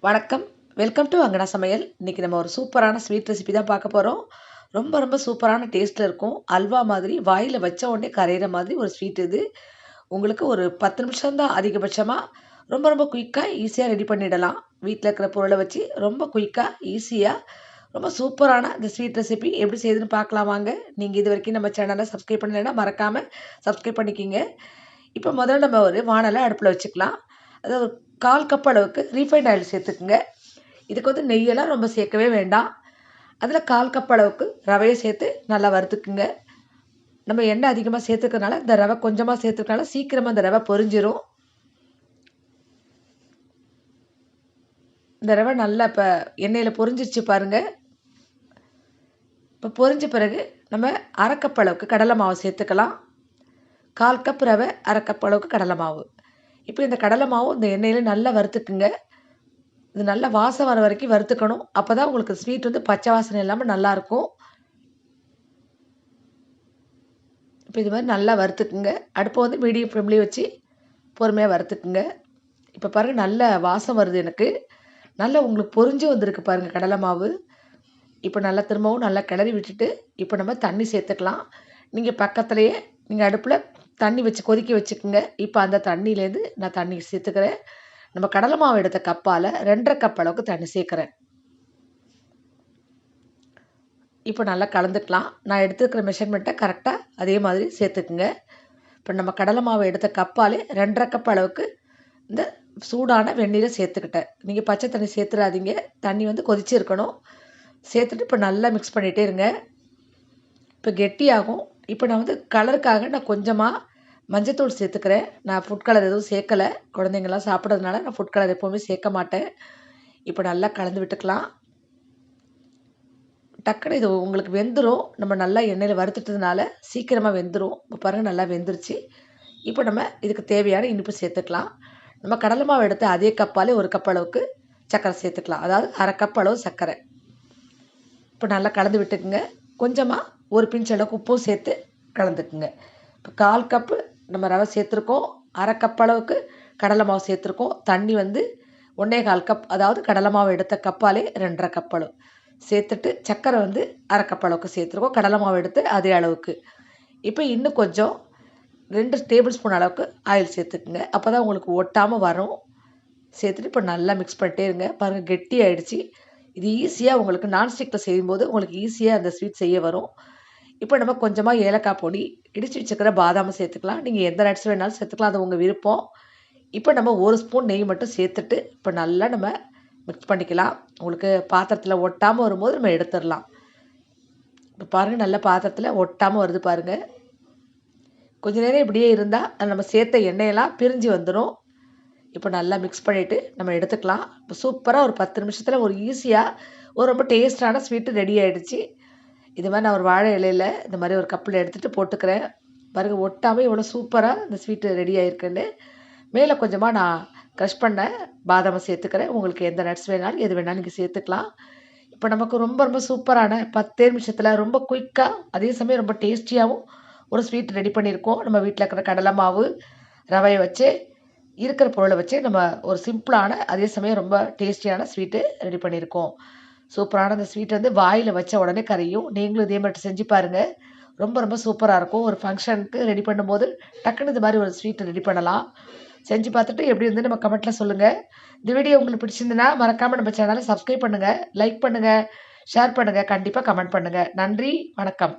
வணக்கம். Welcome to அங்கனா சமையல். இன்னைக்கு நம்ம ஒரு சூப்பரான ஸ்வீட் ரெசிபி தான் பார்க்க போறோம். ரொம்ப ரொம்ப சூப்பரான டேஸ்ட்ல இருக்கும். அல்வா மாதிரி வாயில வச்ச உடனே கரையிற மாதிரி ஒரு ஸ்வீட் இது. உங்களுக்கு ஒரு 10 நிமிஷம் தான் அதிகபட்சமா. ரொம்ப ரொம்ப குயிக்கா, ஈஸியா ரெடி பண்ணிடலாம். வீட்ல இருக்கிற பொருள வச்சு ரொம்ப குயிக்கா, ஈஸியா ரொம்ப சூப்பரான இந்த ஸ்வீட் ரெசிபி எப்படி செய்யுதுன்னு பார்க்கலாம் வாங்க. நீங்க இதுவரைக்கும் நம்ம சேனல சப்ஸ்கிரைப் பண்ணலைன்னா மறக்காம சப்ஸ்கிரைப் பண்ணிக்கங்க. இப்போ முதல்ல நம்ம ஒரு வாணல அடுப்புல வச்சுக்கலாம். அது ஒரு 1/4 கப் அளவுக்கு ரீஃபைண்ட் ஆயில் சேர்த்துக்குங்க. இதுக்கு வந்து நெய்யெல்லாம் ரொம்ப சேர்க்கவே வேண்டாம். அதில் 1/4 கப் அளவுக்கு ரவையை சேர்த்து நல்லா வறுத்துக்குங்க. நம்ம எண்ணெய் அதிகமாக சேர்த்துக்கிறதுனால இந்த ரவை கொஞ்சமாக சேர்த்துக்கனால சீக்கிரமாக இந்த ரவை பொரிஞ்சிரும். இந்த ரவை நல்லா இப்போ எண்ணெயில் பொரிஞ்சிருச்சு பாருங்க. இப்போ பொரிஞ்ச பிறகு நம்ம 1/2 கப் அளவுக்கு கடலை மாவு சேர்த்துக்கலாம். 1/4 கப் ரவை, 1/2 கப் அளவுக்கு கடலை மாவு. இப்போ இந்த கடலை மாவு இந்த எண்ணெயில் நல்லா வறுத்துக்குங்க. இது நல்லா வாசம் வர வரைக்கும் வறுத்துக்கணும். அப்போ தான் உங்களுக்கு ஸ்வீட் வந்து பச்சை வாசனை இல்லாமல் நல்லாயிருக்கும். இப்போ இது மாதிரி நல்லா வறுத்துக்குங்க. அடுப்பை வந்து மீடியம் ஃப்ளேம்லேயே வச்சு பொறுமையாக வறுத்துக்குங்க. இப்போ பாருங்கள் நல்ல வாசம் வருது எனக்கு. நல்லா உங்களுக்கு பொரிஞ்சு வந்திருக்கு பாருங்கள் கடலை மாவு. இப்போ நல்லா திரும்பவும் நல்லா கிளறி விட்டுட்டு இப்போ நம்ம தண்ணி சேர்த்துக்கலாம். நீங்கள் பக்கத்துலேயே நீங்கள் அடுப்பில் தண்ணி வச்சு கொதிக்க வச்சுக்கோங்க. இப்போ அந்த தண்ணியிலேருந்து நான் தண்ணி சேர்த்துக்கிறேன். நம்ம கடலை மாவு எடுத்த கப்பால் 2.5 கப் அளவுக்கு தண்ணி சேர்க்குறேன். இப்போ நல்லா கலந்துக்கலாம். நான் எடுத்துக்கிற மெஷர்மெண்ட்டை கரெக்டாக அதே மாதிரி சேர்த்துக்குங்க. இப்போ நம்ம கடலை மாவு எடுத்த கப்பாலே 2.5 கப் அளவுக்கு இந்த சூடான வெந்நீரை சேர்த்துக்கிட்டேன். நீங்கள் பச்சை தண்ணி சேர்த்துடாதீங்க. தண்ணி வந்து கொதிச்சு இருக்கணும். சேர்த்துட்டு இப்போ நல்லா மிக்ஸ் பண்ணிகிட்டே இருங்க. இப்போ கெட்டியாகும். இப்போ நான் வந்து கலருக்காக நான் கொஞ்சமாக மஞ்சத்தூள் சேர்த்துக்கிறேன். நான் ஃபுட் கலர் எதுவும் சேர்க்கலை. குழந்தைங்கள்லாம் சாப்பிட்றதுனால நான் ஃபுட் கலர் எப்போவுமே சேர்க்க மாட்டேன். இப்போ நல்லா கலந்து விட்டுக்கலாம். டக்குன்னு இது உங்களுக்கு வெந்துடும். நம்ம நல்லா எண்ணெயில் வறுத்துட்டதுனால சீக்கிரமாக வெந்துடும். இப்போ பாருங்கள் நல்லா வெந்துருச்சு. இப்போ நம்ம இதுக்கு தேவையான இனிப்பு சேர்த்துக்கலாம். நம்ம கடலை மாவு எடுத்து அதே கப்பாலே 1 கப் அளவுக்கு சர்க்கரை சேர்த்துக்கலாம். அதாவது 1/2 கப் அளவு சர்க்கரை. இப்போ நல்லா கலந்து விட்டுக்குங்க. கொஞ்சமாக ஒரு பிஞ்ச் அளவுக்கு உப்பும் சேர்த்து கலந்துக்குங்க. இப்போ 1/4 கப்பு நம்ம ரவை சேர்த்துருக்கோம். 1/2 கப் அளவுக்கு கடலை மாவு சேர்த்துருக்கோம். தண்ணி வந்து 1/4 கப், அதாவது கடலை மாவு எடுத்த கப்பாலே 2.5 கப் அளவு சேர்த்துட்டு சர்க்கரை வந்து 1/2 கப் அளவுக்கு சேர்த்துருக்கோம். கடலை மாவு எடுத்து அதே அளவுக்கு. இப்போ இன்னும் கொஞ்சம் 2 டேபிள் ஸ்பூன் அளவுக்கு ஆயில் சேர்த்துக்குங்க. அப்போ தான் உங்களுக்கு ஒட்டாமல் வரும். சேர்த்துட்டு இப்போ நல்லா மிக்ஸ் பண்ணிட்டே இருங்க. பாருங்கள் கெட்டி ஆகிடுச்சி. இது ஈஸியாக உங்களுக்கு நான்ஸ்டிக்கில் செய்யும்போது உங்களுக்கு ஈஸியாக அந்த ஸ்வீட் செய்ய வரும். இப்போ நம்ம கொஞ்சமாக ஏலக்காய் பொடி, இடித்து வச்சுக்கிற பாதாமை சேர்த்துக்கலாம். நீங்கள் எந்த நட்ஸ் வேணாலும் சேர்த்துக்கலாம். அது உங்கள் விருப்பம். இப்போ நம்ம 1 ஸ்பூன் நெய் மட்டும் சேர்த்துட்டு இப்போ நல்லா நம்ம மிக்ஸ் பண்ணிக்கலாம். உங்களுக்கு பாத்திரத்தில் ஒட்டாமல் வரும்போது நம்ம எடுத்துடலாம். இப்போ பாருங்கள் நல்ல பாத்திரத்தில் ஒட்டாமல் வருது பாருங்கள். கொஞ்ச நேரம் இப்படியே இருந்தால் நம்ம சேர்த்த எண்ணெயெல்லாம் பிரிஞ்சு வந்துடும். இப்போ நல்லா மிக்ஸ் பண்ணிவிட்டு நம்ம எடுத்துக்கலாம். இப்போ சூப்பராக ஒரு 10 நிமிஷத்தில் ஒரு ஈஸியாக ஒரு ரொம்ப டேஸ்டான ஸ்வீட்டு ரெடி ஆகிடுச்சு. இது மாதிரி நான் ஒரு வாழை இலையில் இந்த மாதிரி ஒரு கப்பில் எடுத்துகிட்டு போட்டுக்கிறேன். பாருங்கள் ஒட்டாமல் எவ்வளோ சூப்பராக இந்த ஸ்வீட்டு ரெடி ஆகிருக்குன்னு. மேலே கொஞ்சமாக நான் க்ரஷ் பண்ண பாதாமை சேர்த்துக்கிறேன். உங்களுக்கு எந்த நட்ஸ் வேணாலும் எது வேணாலும் நீங்கள் சேர்த்துக்கலாம். இப்போ நமக்கு ரொம்ப ரொம்ப சூப்பரான 10 நிமிஷத்தில் ரொம்ப குயிக்காக, அதே சமயம் ரொம்ப டேஸ்டியாகவும் ஒரு ஸ்வீட் ரெடி பண்ணியிருக்கோம். நம்ம வீட்டில் இருக்கிற கடலை மாவு, ரவையை வச்சு, இருக்கிற பொருளை வச்சு நம்ம ஒரு சிம்பிளான அதே சமயம் ரொம்ப டேஸ்டியான ஸ்வீட்டு ரெடி பண்ணியிருக்கோம். சூப்பரான அந்த ஸ்வீட் வந்து வாயில் வச்ச உடனே கரையும். நீங்களும் இதே மாதிரி செஞ்சு பாருங்கள். ரொம்ப ரொம்ப சூப்பராக இருக்கும். ஒரு ஃபங்க்ஷனுக்கு ரெடி பண்ணும்போது டக்குன்னு இது மாதிரி ஒரு ஸ்வீட் ரெடி பண்ணலாம். செஞ்சு பார்த்துட்டு எப்படி இருந்து நம்ம கமெண்ட்டில் சொல்லுங்கள். இந்த வீடியோ உங்களுக்கு பிடிச்சிருந்துன்னா மறக்காமல் நம்ம சேனலை சப்ஸ்கிரைப் பண்ணுங்கள், லைக் பண்ணுங்கள், ஷேர் பண்ணுங்கள், கண்டிப்பாக கமெண்ட் பண்ணுங்கள். நன்றி, வணக்கம்.